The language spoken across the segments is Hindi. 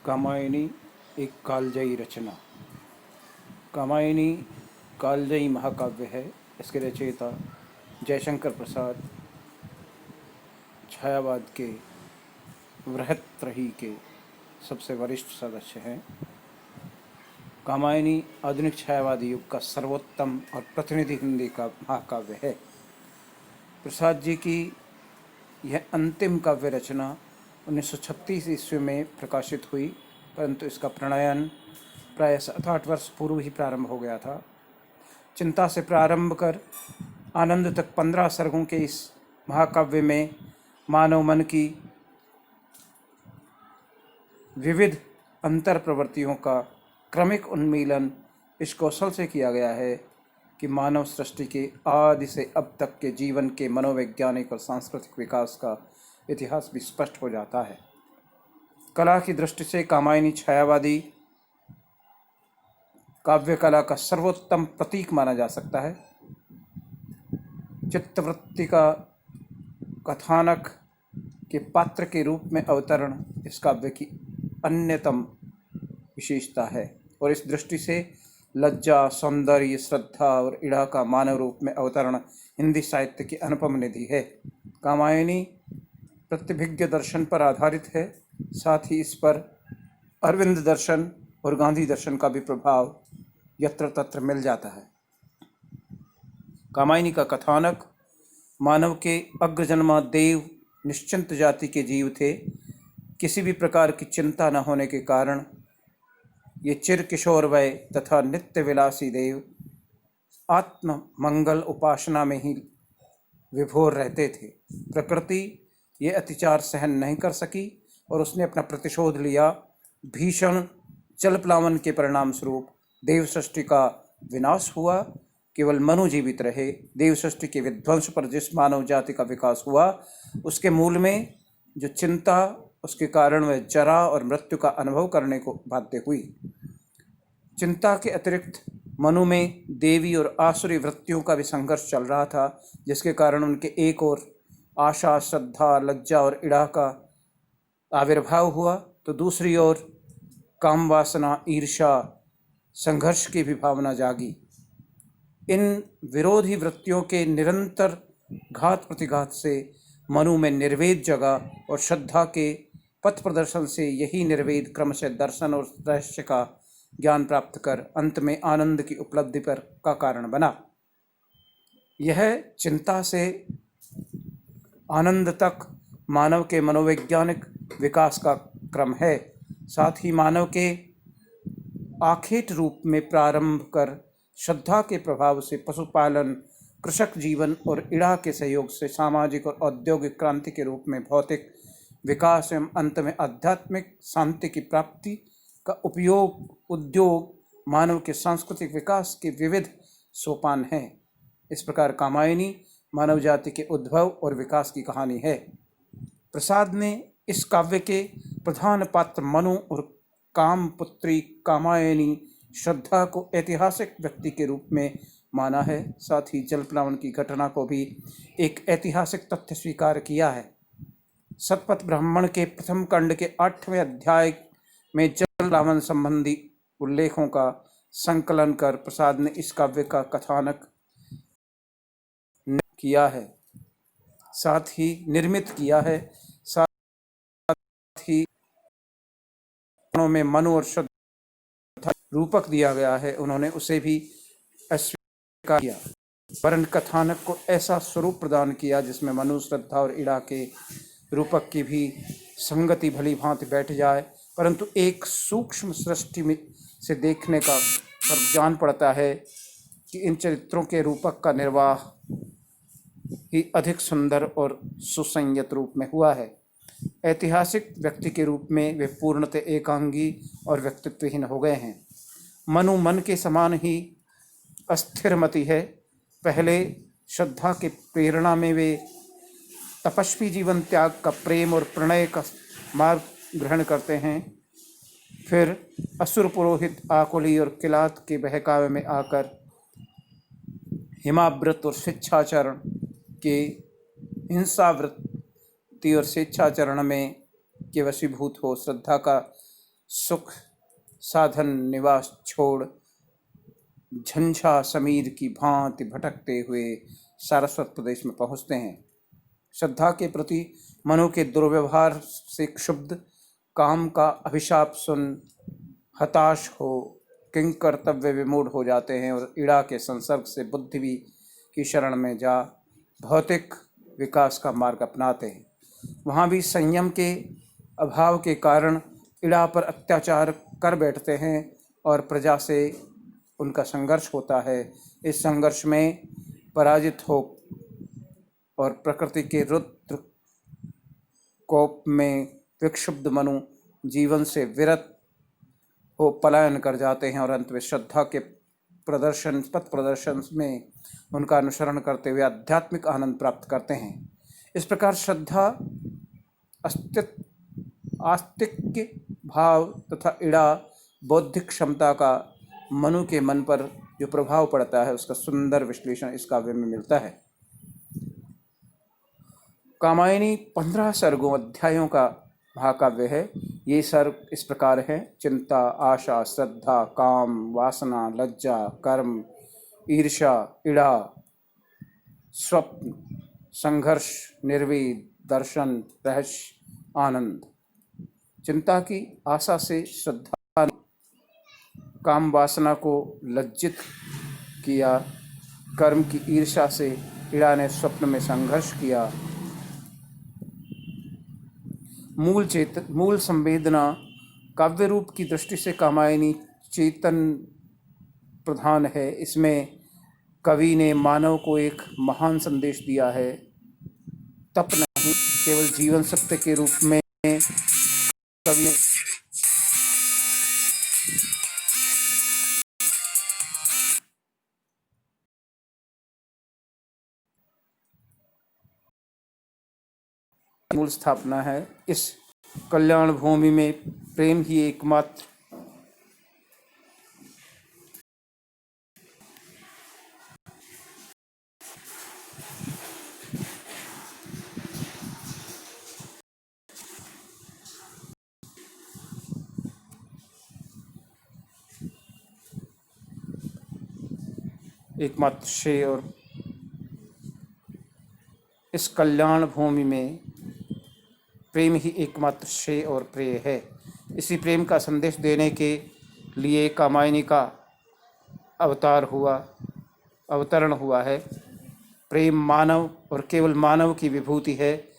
कामायनी एक कालजयी रचना। कामायनी कालजयी महाकाव्य है। इसके रचयिता जयशंकर प्रसाद छायावाद के वृहत्त्रयी के सबसे वरिष्ठ सदस्य हैं। कामायनी आधुनिक छायावादी युग का सर्वोत्तम और प्रतिनिधि हिंदी का महाकाव्य है। प्रसाद जी की यह अंतिम काव्य रचना 1936 ईस्वी में प्रकाशित हुई, परंतु इसका प्रणयन प्राय 7-8 वर्ष पूर्व ही प्रारंभ हो गया था। चिंता से प्रारंभ कर आनंद तक 15 सर्गों के इस महाकाव्य में मानव मन की विविध अंतर प्रवृत्तियों का क्रमिक उन्मीलन इस कौशल से किया गया है कि मानव सृष्टि के आदि से अब तक के जीवन के मनोवैज्ञानिक और सांस्कृतिक विकास का इतिहास भी स्पष्ट हो जाता है। कला की दृष्टि से कामायनी छायावादी काव्य कला का सर्वोत्तम प्रतीक माना जा सकता है। चित्तवृत्ति का कथानक के पात्र के रूप में अवतरण इस काव्य की अन्यतम विशेषता है और इस दृष्टि से लज्जा, सौंदर्य, श्रद्धा और इड़ा का मानव रूप में अवतरण हिंदी साहित्य की अनुपम निधि है। कामायनी प्रतिभिज्ञ दर्शन पर आधारित है, साथ ही इस पर अरविंद दर्शन और गांधी दर्शन का भी प्रभाव यत्र तत्र मिल जाता है। कामायनी का कथानक मानव के अग्रजन्मा देव निश्चिंत जाति के जीव थे। किसी भी प्रकार की चिंता न होने के कारण ये चिर किशोर वय तथा नित्य विलासी देव आत्म मंगल उपासना में ही विभोर रहते थे। प्रकृति ये अत्याचार सहन नहीं कर सकी और उसने अपना प्रतिशोध लिया। भीषण जलप्लावन के परिणाम स्वरूप देव सृष्टि का विनाश हुआ, केवल मनु जीवित रहे। देव सृष्टि के विध्वंस पर जिस मानव जाति का विकास हुआ, उसके मूल में जो चिंता, उसके कारण वह जरा और मृत्यु का अनुभव करने को बाध्य हुई। चिंता के अतिरिक्त मनु में देवी और आसुरी वृत्तियों का भी संघर्ष चल रहा था, जिसके कारण उनके एक ओर आशा, श्रद्धा, लज्जा और इड़ा का आविर्भाव हुआ, तो दूसरी ओर काम वासना, ईर्ष्या, संघर्ष की भी भावना जागी। इन विरोधी वृत्तियों के निरंतर घात प्रतिघात से मनु में निर्वेद जगा और श्रद्धा के पथ प्रदर्शन से यही निर्वेद क्रमशः दर्शन और रहस्य का ज्ञान प्राप्त कर अंत में आनंद की उपलब्धि पर का कारण बना। यह चिंता से आनंद तक मानव के मनोवैज्ञानिक विकास का क्रम है। साथ ही मानव के आखेट रूप में प्रारंभ कर श्रद्धा के प्रभाव से पशुपालन, कृषक जीवन और इड़ा के सहयोग से सामाजिक और औद्योगिक क्रांति के रूप में भौतिक विकास एवं अंत में आध्यात्मिक शांति की प्राप्ति का उद्योग मानव के सांस्कृतिक विकास के विविध सोपान हैं। इस प्रकार कामायनी मानव जाति के उद्भव और विकास की कहानी है। प्रसाद ने इस काव्य के प्रधान पात्र मनु और काम पुत्री कामायनी श्रद्धा को ऐतिहासिक व्यक्ति के रूप में माना है। साथ ही जलप्लावन की घटना को भी एक ऐतिहासिक तथ्य स्वीकार किया है। शतपथ ब्राह्मण के प्रथम खंड के 8वें अध्याय में जलप्लावन संबंधी उल्लेखों का संकलन कर प्रसाद ने इस काव्य का कथानक किया है, साथ ही निर्मित किया है। साथ ही में मनु और श्रद्धा रूपक दिया गया है, उन्होंने उसे भी अस्वीकार किया। वरन कथानक को ऐसा स्वरूप प्रदान किया जिसमें मनु, श्रद्धा और इड़ा के रूपक की भी संगति भली भांति बैठ जाए, परंतु एक सूक्ष्म सृष्टि में से देखने का पर जान पड़ता है कि इन चरित्रों के रूपक का निर्वाह ही अधिक सुंदर और सुसंयत रूप में हुआ है। ऐतिहासिक व्यक्ति के रूप में वे पूर्णतः एकांगी और व्यक्तित्वहीन हो गए हैं। मनु मन के समान ही अस्थिरमति है। पहले श्रद्धा के प्रेरणा में वे तपस्वी जीवन त्याग का, प्रेम और प्रणय का मार्ग ग्रहण करते हैं। फिर असुर पुरोहित आकुली और किलात के बहकावे में आकर हिमाव्रत और स्वेच्छाचरण के हिंसावृत्ति और स्वेच्छाचरण में के वशीभूत हो श्रद्धा का सुख साधन निवास छोड़ झंझा समीर की भांति भटकते हुए सारस्वत प्रदेश में पहुँचते हैं। श्रद्धा के प्रति मनु के दुर्व्यवहार से क्षुब्ध, काम का अभिशाप सुन हताश हो किंग कर्तव्य विमूढ़ हो जाते हैं और इड़ा के संसर्ग से बुद्धि भी की शरण में जा भौतिक विकास का मार्ग अपनाते हैं। वहाँ भी संयम के अभाव के कारण इड़ा पर अत्याचार कर बैठते हैं और प्रजा से उनका संघर्ष होता है। इस संघर्ष में पराजित हो और प्रकृति के रुद्र कोप में विक्षुब्ध मनु जीवन से विरत हो पलायन कर जाते हैं और अंत में श्रद्धा के पथ प्रदर्शन में उनका अनुसरण करते हुए आध्यात्मिक आनंद प्राप्त करते हैं। इस प्रकार श्रद्धा आस्तिक्य भाव तथा इड़ा बौद्धिक क्षमता का मनु के मन पर जो प्रभाव पड़ता है उसका सुंदर विश्लेषण इस काव्य में मिलता है। कामायनी 15 सर्गों अध्यायों का महाकाव्य है। ये सर्ग इस प्रकार हैं: चिंता, आशा, श्रद्धा, काम, वासना, लज्जा, कर्म, ईर्ष्या, इड़ा, स्वप्न, संघर्ष, निर्वेद, दर्शन, रहस्य, आनंद। चिंता की आशा से श्रद्धा ने काम वासना को लज्जित किया, कर्म की ईर्ष्या से इड़ा ने स्वप्न में संघर्ष किया। मूल संवेदना काव्य रूप की दृष्टि से कामायनी चेतन प्रधान है। इसमें कवि ने मानव को एक महान संदेश दिया है। तप नहीं, केवल जीवन सत्य के रूप में कवि ने मूल स्थापना है। इस कल्याण भूमि में प्रेम ही एकमात्र श्रेय और इस कल्याण भूमि में प्रेम ही एकमात्र श्रेय और प्रिय है। इसी प्रेम का संदेश देने के लिए कामायनी का अवतरण हुआ है। प्रेम मानव और केवल मानव की विभूति है।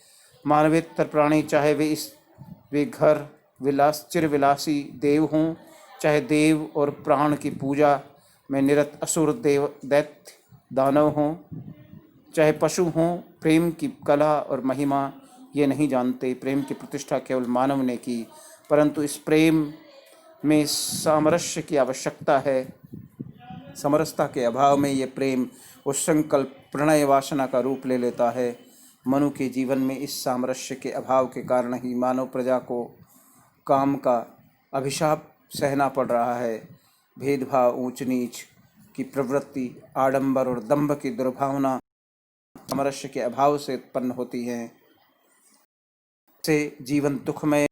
मानवेतर प्राणी, चाहे वे घर चिर विलासी देव हों, चाहे देव और प्राण की पूजा में निरत असुर दैत्य दानव हों, चाहे पशु हों, प्रेम की कला और महिमा ये नहीं जानते। प्रेम की प्रतिष्ठा केवल मानव ने की, परंतु इस प्रेम में सामरस्य की आवश्यकता है। समरसता के अभाव में ये प्रेम उस संकल्प प्रणय वासना का रूप ले लेता है। मनु के जीवन में इस सामरस्य के अभाव के कारण ही मानव प्रजा को काम का अभिशाप सहना पड़ रहा है। भेदभाव, ऊंच नीच की प्रवृत्ति, आडंबर और दंभ की दुर्भावना सामरस्य के अभाव से उत्पन्न होती हैं, से जीवन दुखमय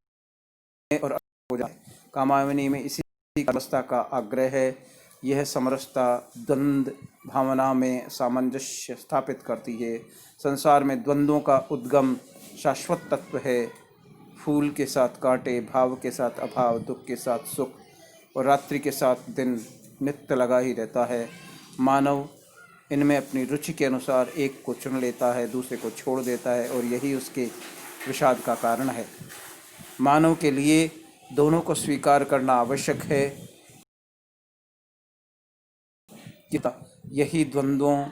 और हो जाए। कामायनी में इसी समरसता का आग्रह है। यह समरसता द्वंद्व भावना में सामंजस्य स्थापित करती है। संसार में द्वंद्वों का उद्गम शाश्वत तत्व है। फूल के साथ कांटे, भाव के साथ अभाव, दुख के साथ सुख और रात्रि के साथ दिन नित्य लगा ही रहता है। मानव इनमें अपनी रुचि के अनुसार एक को चुन लेता है, दूसरे को छोड़ देता है और यही उसके विषाद का कारण है। मानव के लिए दोनों को स्वीकार करना आवश्यक है। यही द्वंद्वों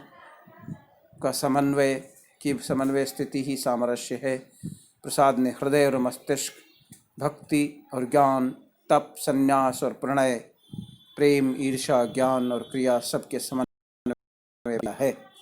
का समन्वय स्थिति ही सामरस्य है। प्रसाद ने हृदय और मस्तिष्क, भक्ति और ज्ञान, तप, संन्यास और प्रणय, प्रेम, ईर्ष्या, ज्ञान और क्रिया सबके समन्वय है।